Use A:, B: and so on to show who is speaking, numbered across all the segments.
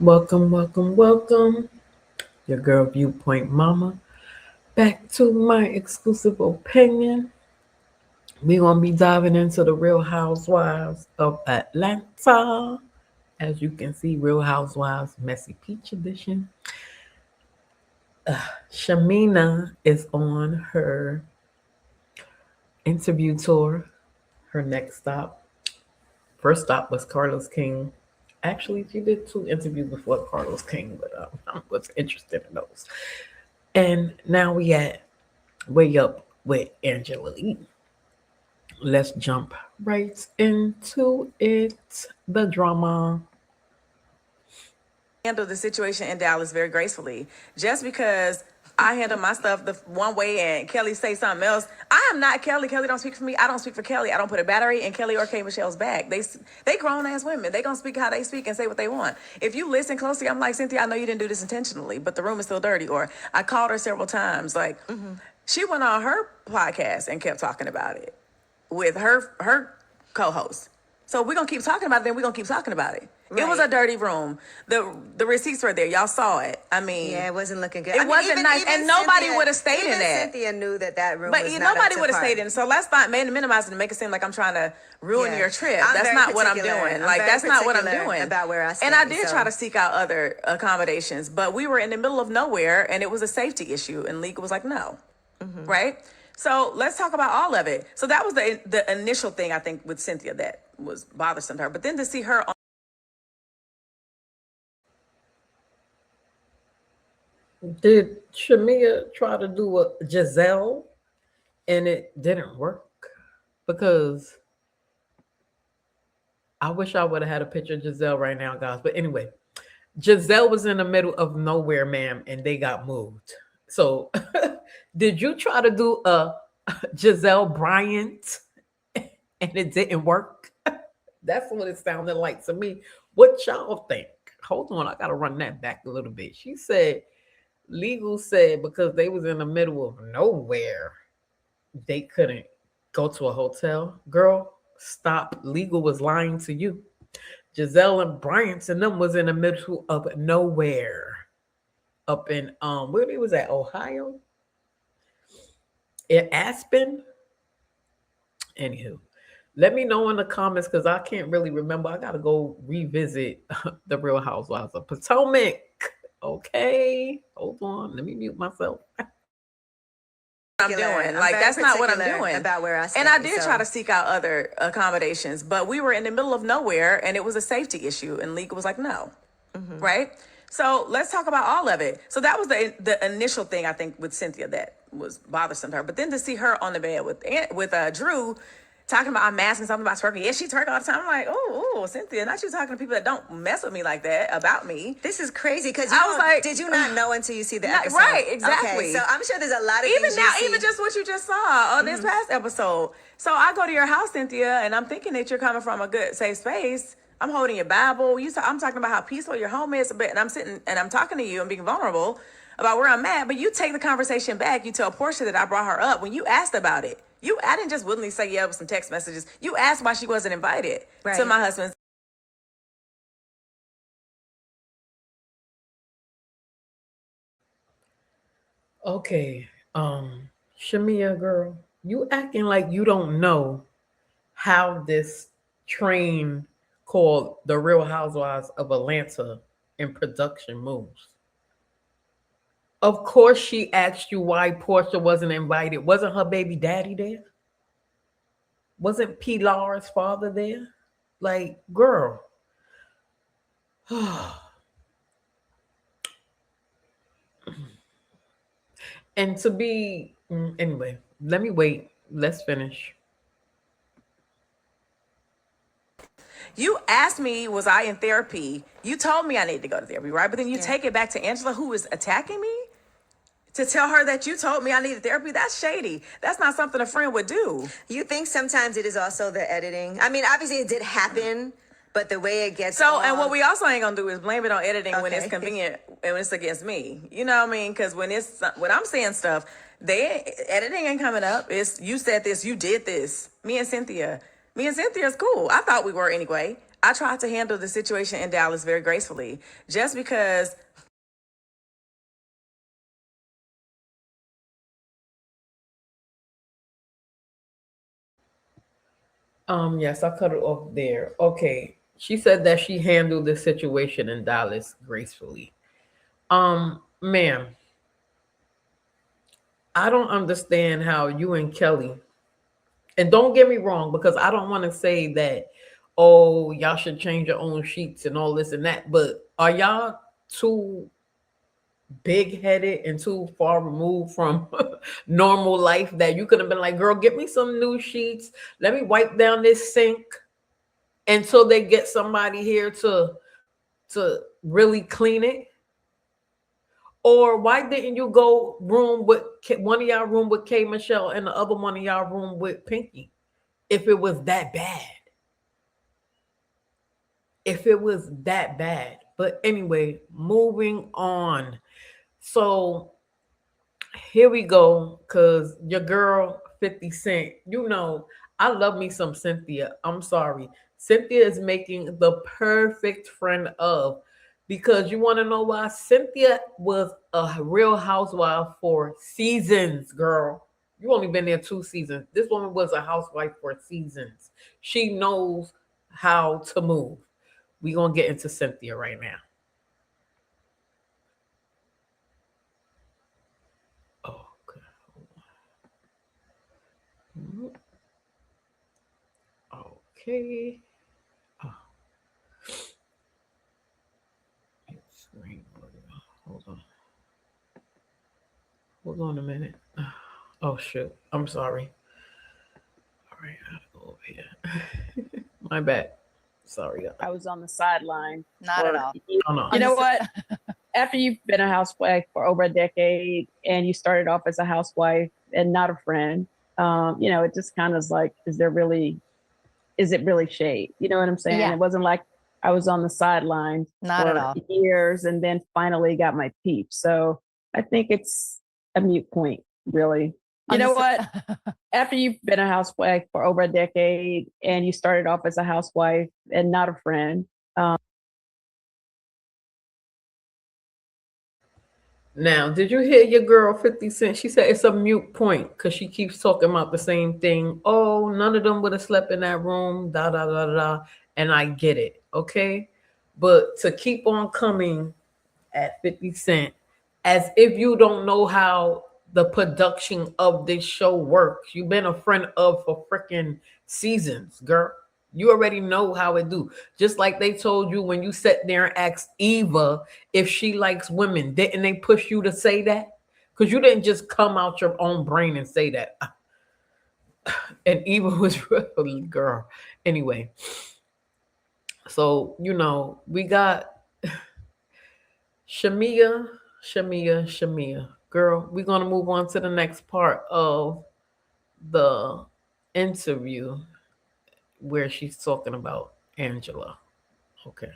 A: Welcome, welcome, welcome. Your girl Viewpoint Mama. Back to my exclusive opinion. We're going to be diving into the Real Housewives of Atlanta. As you can see, Real Housewives Messy Peach Edition. Shamea is on her interview tour. Her next stop. First stop was Carlos King. Actually, she did 2 interviews before Carlos King, but I was interested in those. And now we at Way Up with Angela Lee. Let's jump right into it. The drama.
B: Handle the situation in Dallas very gracefully. Just because I handle my stuff the one way and Kelly say something else, I am not Kelly. Kelly don't speak for me. I don't speak for Kelly. I don't put a battery in Kelly or K. Michelle's back. They grown ass women. They gonna speak how they speak and say what they want. If you listen closely, I'm like, Cynthia, I know you didn't do this intentionally, but the room is still dirty. Or I called her several times. Like, she went on her podcast and kept talking about it with her co-host. So we're gonna keep talking about it, then we're gonna keep talking about it. Right. It was a dirty room. The receipts were there. Y'all saw it. I mean,
C: yeah, it wasn't looking good.
B: It wasn't nice, and nobody would have stayed in that.
C: Cynthia knew that room
B: but
C: was not
B: nobody
C: up to
B: would have
C: par.
B: stayed in. So let's not minimize it and make it seem like I'm trying to ruin your trip. That's not what I'm doing. Like, that's not what I'm doing.
C: About where I stand,
B: and I did try to seek out other accommodations, but we were in the middle of nowhere, and it was a safety issue, and legal was like, no, right? So let's talk about all of it. So that was the initial thing I think with Cynthia that was bothersome to her. But then to see her on.
A: Did Shamea try to do a Giselle and it didn't work? Because I wish I would have had a picture of Giselle right now, guys. But anyway, Giselle was in the middle of nowhere, ma'am, and they got moved. So did you try to do a Giselle Bryant and it didn't work? That's what it sounded like to me. What y'all think? Hold on, I got to run that back a little bit. She said, legal said because they was in the middle of nowhere, they couldn't go to a hotel. Girl, stop. Legal was lying to you. Giselle and Bryant and them was in the middle of nowhere. Up in where they was at, Ohio? In Aspen? Anywho, let me know in the comments because I can't really remember. I gotta go revisit the Real Housewives of Potomac. Okay, hold on. Let me mute myself.
B: I'm doing. Like, that's not what I'm doing.
C: About where I stand,
B: and I did try to seek out other accommodations, but we were in the middle of nowhere, and it was a safety issue, and legal was like, no, right? So let's talk about all of it. So that was the initial thing I think with Cynthia that was bothersome to her. But then to see her on the bed with Drew talking about I'm masking something about twerking. Yeah, she twerk all the time. I'm like, oh, Cynthia, not you talking to people that don't mess with me like that about me.
C: This is crazy because
B: I was like,
C: did you not know until you see the episode?
B: Right, exactly.
C: Okay, so I'm sure there's a lot of
B: even
C: things
B: now, even just what you just saw on this past episode. So I go to your house, Cynthia, and I'm thinking that you're coming from a good safe space. I'm holding your Bible. I'm talking about how peaceful your home is, and I'm sitting and I'm talking to you and being vulnerable about where I'm at. But you take the conversation back. You tell Portia that I brought her up when you asked about it. I didn't just willingly say yeah with some text messages. You asked why she wasn't invited to my husband's.
A: Okay, Shamea, girl, you acting like you don't know how this train called the Real Housewives of Atlanta in production moves. Of course, she asked you why Portia wasn't invited. Wasn't her baby daddy there? Wasn't Pilar's father there? Like, girl. And to be anyway, let me wait. Let's finish.
B: You asked me, was I in therapy? You told me I need to go to therapy, right? But then you
C: Yeah.
B: take it back to Angela, who is attacking me, to tell her that you told me I needed therapy. That's shady. That's not something a friend would do.
C: You think sometimes it is also the editing? I mean, obviously it did happen, but the way it gets
B: So, and
C: off-
B: what we also ain't gonna do is blame it on editing when it's
C: Okay.
B: convenient and when it's against me. You know what I mean? Because when I'm saying stuff, editing ain't coming up. It's you said this, you did this. Me and Cynthia's cool. I thought we were anyway. I tried to handle the situation in Dallas very gracefully. Just because
A: Yes, I cut it off there. Okay. She said that she handled the situation in Dallas gracefully. Ma'am, I don't understand how you and Kelly, and don't get me wrong, because I don't want to say that, oh, y'all should change your own sheets and all this and that, but are y'all too big headed and too far removed from normal life that you could have been like, girl, get me some new sheets. Let me wipe down this sink until they get somebody here to really clean it? Or why didn't you go room with one of y'all room with K Michelle and the other one of y'all room with Pinky? If it was that bad. If it was that bad. But anyway, moving on. So here we go. Cause your girl 50 Cent, I love me some Cynthia. I'm sorry. Cynthia is making the perfect friend of, because you want to know why? Cynthia was a real housewife for seasons, girl. You only been there 2 seasons. This woman was a housewife for seasons. She knows how to move. We're going to get into Cynthia right now. Okay. Okay. Oh. Hold on. Hold on a minute. Oh shoot. I'm sorry. All right, I gotta go over here. My bad. Sorry.
D: I was on the sideline.
C: Not at all.
A: Oh, no.
D: You know what? After you've been a housewife for over a decade and you started off as a housewife and not a friend, it just kind of is like, is it really shade? You know what I'm saying?
E: Yeah.
D: It wasn't like I was on the sideline
E: Not
D: for
E: at all.
D: years and then finally got my peep. So I think it's a mute point, really. You know what? After you've been a housewife for over a decade and you started off as a housewife and not a friend,
A: Now, did you hear your girl 50 Cent? She said it's a mute point because she keeps talking about the same thing. Oh, none of them would have slept in that room, da da da da. And I get it, okay? But to keep on coming at 50 Cent as if you don't know how the production of this show works. You've been a friend of for freaking seasons, girl. You already know how it do. Just like they told you when you sat there and asked Eva if she likes women. Didn't they push you to say that? Because you didn't just come out your own brain and say that. And Eva was really girl. Anyway. So, we got Shamea. Girl, we're going to move on to the next part of the interview where she's talking about Angela. Okay.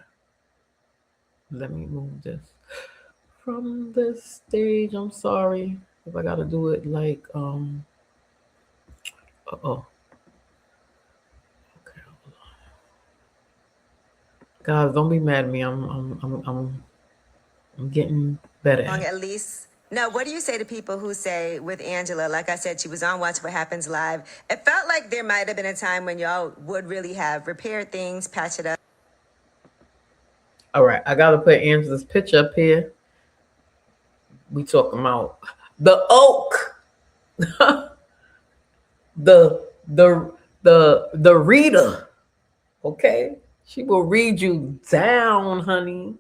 A: Let me move this from the stage. I'm sorry if I got to do it like, uh-oh. Okay. Hold on. Guys, don't be mad at me. I'm getting better at it.
C: At least. Now, what do you say to people who say with Angela, like I said, she was on Watch What Happens Live. It felt like there might have been a time when y'all would really have repaired things, patched it up.
A: All right, I gotta put Angela's picture up here. We talking about the oak, the reader. Okay, she will read you down, honey.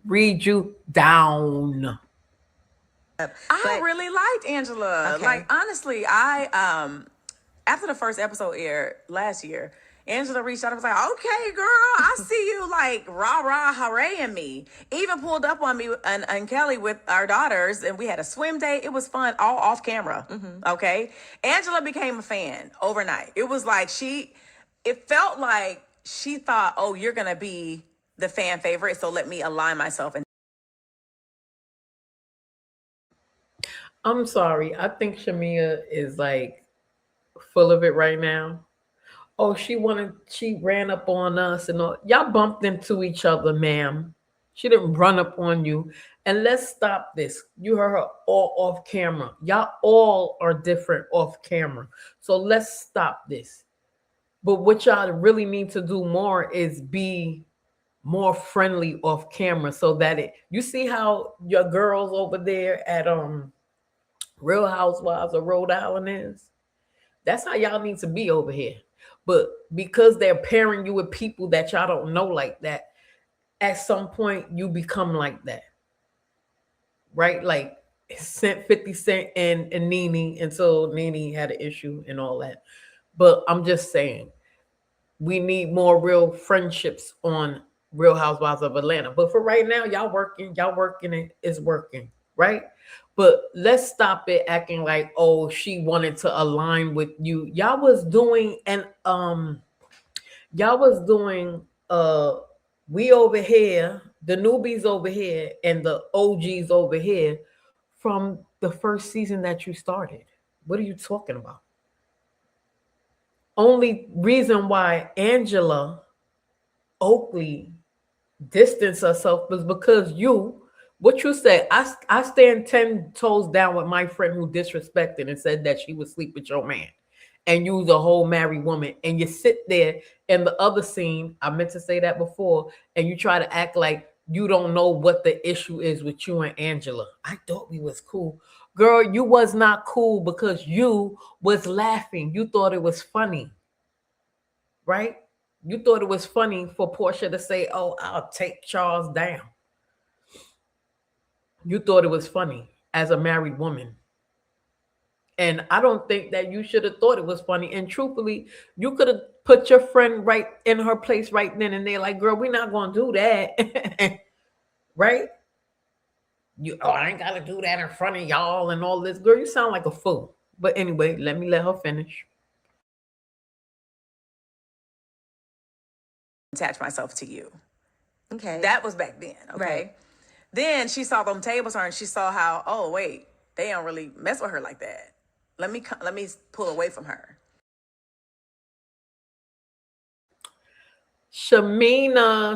A: read you down.
B: I really liked Angela.
C: Okay.
B: Like honestly, I after the first episode aired last year, Angela reached out and was like, "Okay, girl, I see you like rah rah hooraying me." Even pulled up on me and Kelly with our daughters, and we had a swim day. It was fun, all off camera. Okay, Angela became a fan overnight. It was like it felt like she thought, "Oh, you're gonna be the fan favorite, so let me align myself." And
A: I'm sorry. I think Shamea is like full of it right now. Oh, she ran up on us and all. Y'all bumped into each other, ma'am. She didn't run up on you. And let's stop this. You heard her all off camera. Y'all all are different off camera. So let's stop this. But what y'all really need to do more is be more friendly off camera so that you see how your girls over there at Real Housewives of Rhode Island is? That's how y'all need to be over here. But because they're pairing you with people that y'all don't know like that, at some point you become like that. Right? Like 50 Cent and Nene until Nene had an issue and all that. But I'm just saying, we need more real friendships on Real Housewives of Atlanta. But for right now, y'all working it's working, right? But let's stop it acting like, oh, she wanted to align with you. Y'all was doing we over here, the newbies over here, and the OGs over here from the first season that you started. What are you talking about? Only reason why Angela Oakley distanced herself was because what you said. I stand 10 toes down with my friend who disrespected and said that she would sleep with your man. And you was a whole married woman. And you sit there in the other scene. I meant to say that before. And you try to act like you don't know what the issue is with you and Angela. I thought we was cool. Girl, you was not cool because you was laughing. You thought it was funny. Right? You thought it was funny for Portia to say, oh, I'll take Charles down. You thought it was funny as a married woman. And I don't think that you should have thought it was funny. And truthfully, you could have put your friend right in her place right then and there. Like, girl, we're not going to do that. Right? I ain't got to do that in front of y'all and all this. Girl, you sound like a fool. But anyway, let her finish.
B: attach myself to you.
C: Okay.
B: That was back then. Okay.
C: Right.
B: Then she saw them tables turn. She saw how, oh wait, they don't really mess with her like that. Let me pull away from her.
A: Shamessy,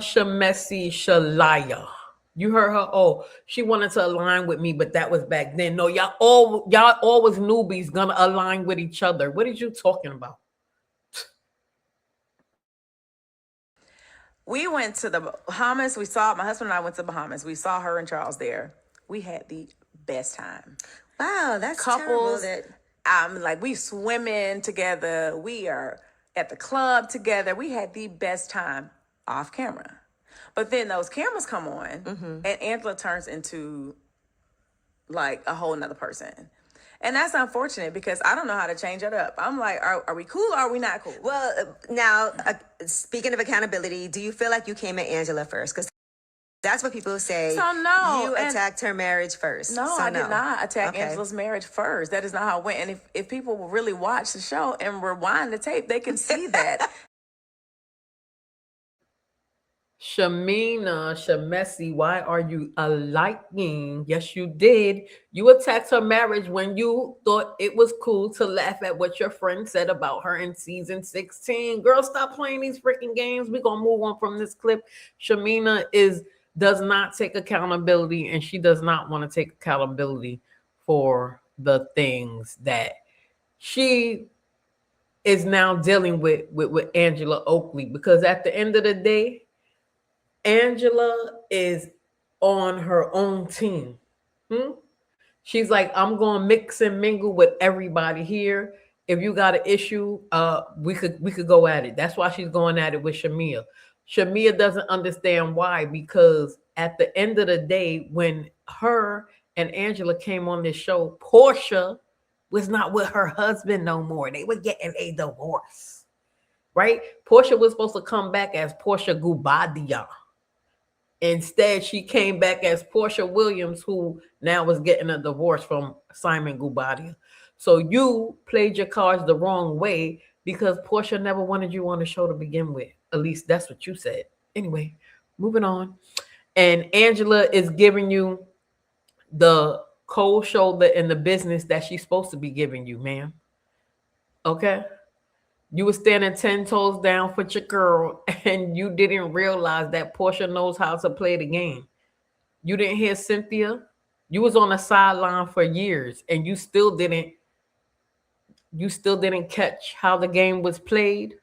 A: Shalaya. You heard her. Oh, she wanted to align with me, but that was back then. No, y'all all was newbies gonna align with each other. What are you talking about?
B: We went to the Bahamas. My husband and I went to Bahamas. We saw her and Charles there. We had the best time.
C: Wow, that's terrible
B: Couples,
C: that
B: like we swimming together. We are at the club together. We had the best time off camera. But then those cameras come on and Angela turns into like a whole nother person. And that's unfortunate because I don't know how to change it up. I'm like, are we cool or are we not cool?
C: Well, now, speaking of accountability, do you feel like you came at Angela first? Because that's what people say.
B: So no.
C: You attacked her marriage first.
B: No,
C: so
B: I did not attack
C: Okay.
B: Angela's marriage first. That is not how it went. And if people will really watch the show and rewind the tape, they can see that.
A: Shamessy, why are you liking? Yes, you did. You attacked her marriage when you thought it was cool to laugh at what your friend said about her in season 16. Girl, stop playing these freaking games. We're gonna move on from this clip. Shamina does not take accountability, and she does not want to take accountability for the things that she is now dealing with Angela Oakley. Because at the end of the day, Angela is on her own team. She's like, I'm going to mix and mingle with everybody here. If you got an issue, we could go at it. That's why she's going at it with Shamea. Shamea doesn't understand why, because at the end of the day, when her and Angela came on this show, Portia was not with her husband no more. They were getting a divorce, right? Portia was supposed to come back as Portia Gubadia. Instead, she came back as Portia Williams, who now was getting a divorce from Simon Gubadia. So you played your cards the wrong way because Portia never wanted you on the show to begin with. At least that's what you said. Anyway, moving on. And Angela is giving you the cold shoulder in the business that she's supposed to be giving you, ma'am. Okay? You were standing 10 toes down for your girl, and you didn't realize that Portia knows how to play the game. You didn't hear Cynthia. You was on the sideline for years, and you still didn't catch how the game was played.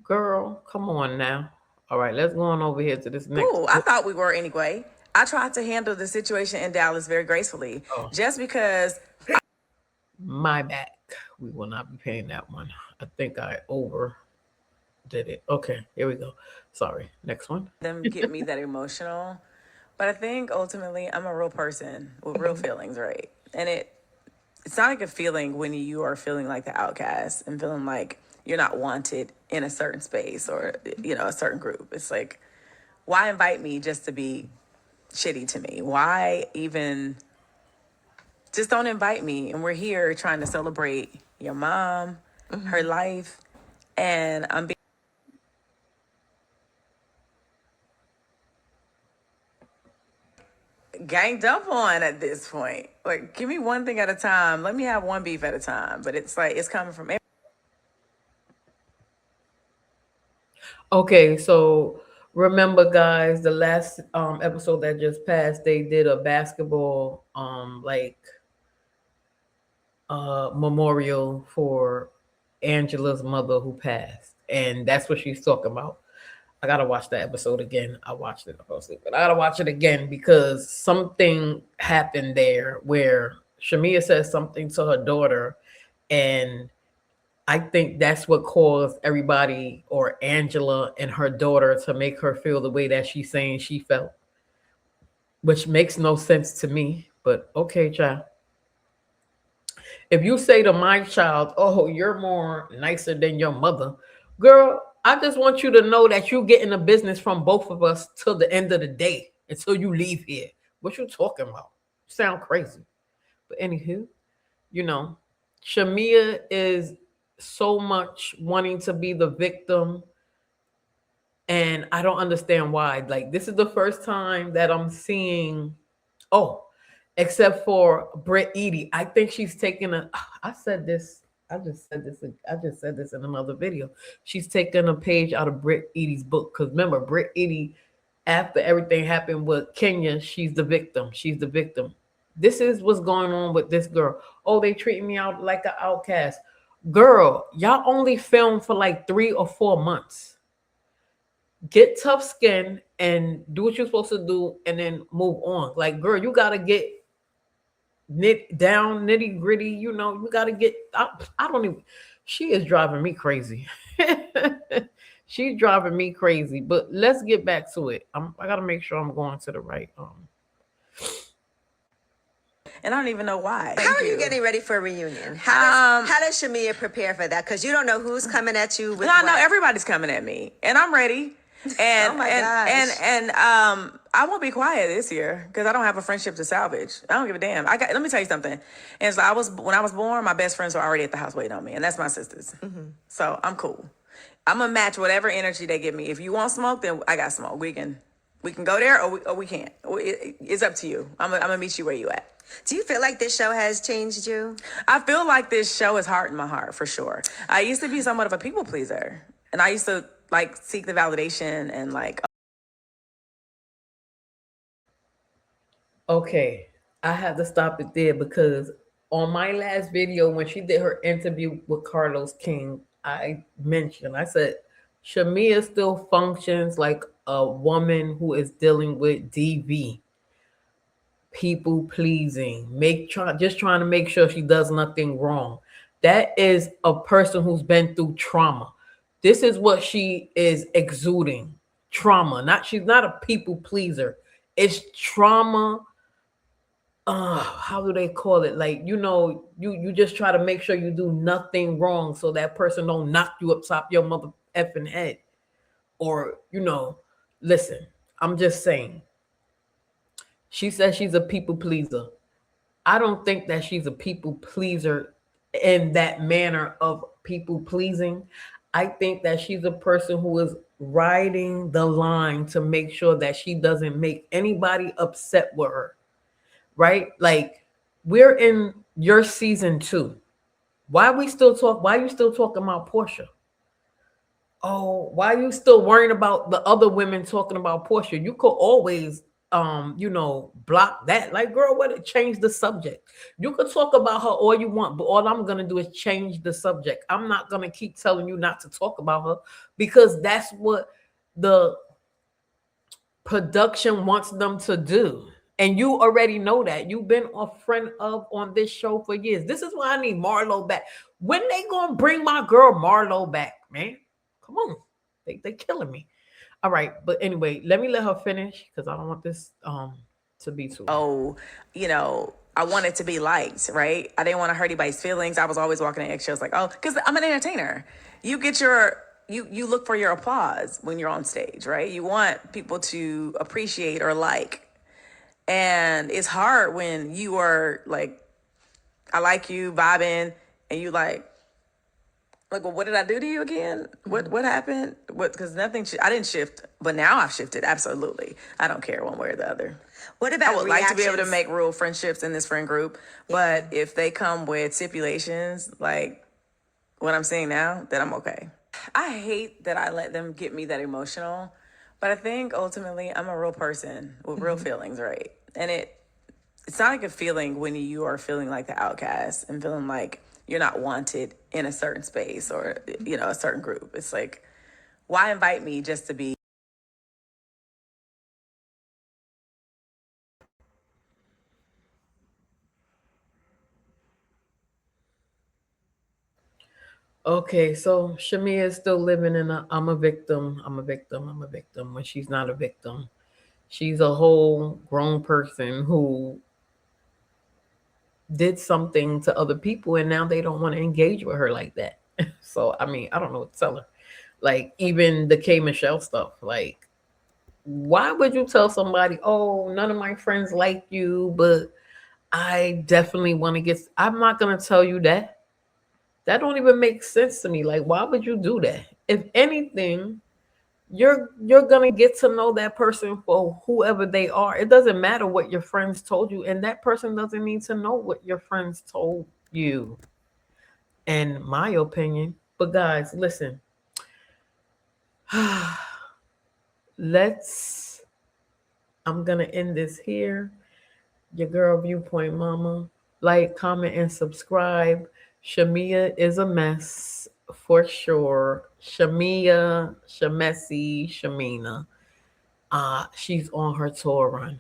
A: Girl, come on now. All right, let's go on over here to this next.
B: Ooh, I thought we were anyway. I tried to handle the situation in Dallas very gracefully. Just because.
A: My back. We will not be paying that one. I think I overdid it. Okay, here we go. Sorry. Next one.
B: Them get me that emotional. But I think ultimately I'm a real person with real feelings, right? And it's not like a feeling when you are feeling like the outcast and feeling like you're not wanted in a certain space or, a certain group. It's like, why invite me just to be shitty to me? Why even just don't invite me? And we're here trying to celebrate your mom, her life, and I'm being ganged up on at this point. Like, give me one thing at a time. Let me have one beef at a time. But it's like, it's coming from.
A: Okay, so remember, guys, the last episode that just passed, they did a basketball memorial for Angela's mother who passed, and that's what she's talking about. I gotta watch that episode again. I watched it, but I gotta watch it again because something happened there where Shamea says something to her daughter, and I think that's what caused everybody, or Angela and her daughter, to make her feel the way that she's saying she felt, which makes no sense to me. But okay, child. If you say to my child, "Oh, you're more nicer than your mother," girl, I just want you to know that you get in the business from both of us till the end of the day, until you leave here. What you talking about? You sound crazy. But anywho, Shamea is so much wanting to be the victim, and I don't understand why. Like, this is the first time that I'm seeing, except for Britt Edie. I think she's taking I just said this in another video. She's taking a page out of Britt Edie's book. Because remember, Britt Edie, after everything happened with Kenya, she's the victim. This is what's going on with this girl. Oh, they treat me out like an outcast. Girl, y'all only filmed for like 3 or 4 months. Get tough skin and do what you're supposed to do and then move on. Like, girl, you got to get nitty gritty. You got to get, I don't even, she is driving me crazy. She's driving me crazy. But let's get back to it. I got to make sure I'm going to the right.
B: And I don't even know why.
C: How are you getting ready for a reunion? How does Shamea prepare for that? Because you don't know who's coming at you.
B: I know everybody's coming at me, and I'm ready. And
C: oh my gosh.
B: And I won't be quiet this year because I don't have a friendship to salvage. I don't give a damn. Let me tell you something. And so when I was born, my best friends were already at the house waiting on me, and that's my sisters. So I'm cool. I'm gonna match whatever energy they give me. If you want smoke, then I got smoke. We can go there, or we can't. It's up to you. I'm gonna meet you where you at.
C: Do you feel like this show has changed you?
B: I feel like this show has hardened my heart, for sure. I used to be somewhat of a people pleaser, and I used to seek the validation and
A: Okay, I have to stop it there because on my last video, when she did her interview with Carlos King, I said, Shamea still functions like a woman who is dealing with DV. People pleasing, just trying to make sure she does nothing wrong. That is a person who's been through trauma. This is what she is exuding. trauma. She's not a people pleaser. It's trauma. How do they call it? Like, you just try to make sure you do nothing wrong so that person don't knock you upside your mother effing head. Or, listen, I'm just saying. She says she's a people pleaser. I don't think that she's a people pleaser in that manner of people pleasing. I think that she's a person who is riding the line to make sure that she doesn't make anybody upset with her. Right? Like, we're in your season 2. Why you still talking about Portia? Oh, why are you still worrying about the other women talking about Portia? You could always block that. Like, girl, change the subject. You could talk about her all you want, but all I'm gonna do is change the subject. I'm not gonna keep telling you not to talk about her, because that's what the production wants them to do. And you already know that. You've been a friend of on this show for years. This is why I need Marlo back. When they gonna bring my girl Marlo back, man? Come on. They killing me. All right, but anyway, let her finish, because I don't want this to be too.
B: I wanted to be liked, right? I didn't want to hurt anybody's feelings. I was always walking in eggshells, like, because I'm an entertainer. You get you look for your applause when you're on stage, right? You want people to appreciate or like. And it's hard when you are like, I like you, vibing, and you like, well, what did I do to you again? What happened? Because nothing, I didn't shift, but now I've shifted. Absolutely. I don't care one way or the other.
C: What about
B: I would like to be able to make real friendships in this friend group, but if they come with stipulations, like what I'm seeing now, then I'm okay. I hate that I let them get me that emotional, but I think ultimately I'm a real person with real feelings, right? And it's not like a feeling when you are feeling like the outcast and feeling like you're not wanted in a certain space or, a certain group. It's like, why invite me just to be?
A: Okay, so Shamea is still living in I'm a victim, when she's not a victim. She's a whole grown person who did something to other people, and now they don't want to engage with her like that. So, I mean, I don't know what to tell her. Like, even the K Michelle stuff, like, why would you tell somebody, oh, none of my friends like you, but I definitely want to I'm not going to tell you that. That don't even make sense to me. Like, why would you do that? If anything, you're gonna get to know that person for whoever they are. It doesn't matter what your friends told you, and that person doesn't need to know what your friends told you, in my opinion. But guys, listen. I'm gonna end this here. Your girl Viewpoint Mama. Like, comment, and subscribe. Shamea is a mess for sure. Shamea, Shamessy, Shamina. She's on her tour run.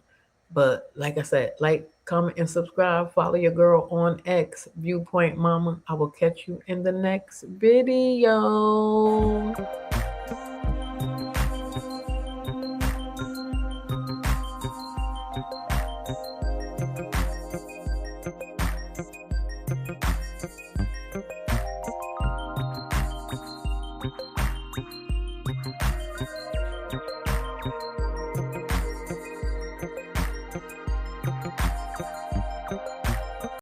A: But like I said, like, comment, and subscribe. Follow your girl on X, Viewpoint Mama. I will catch you in the next video.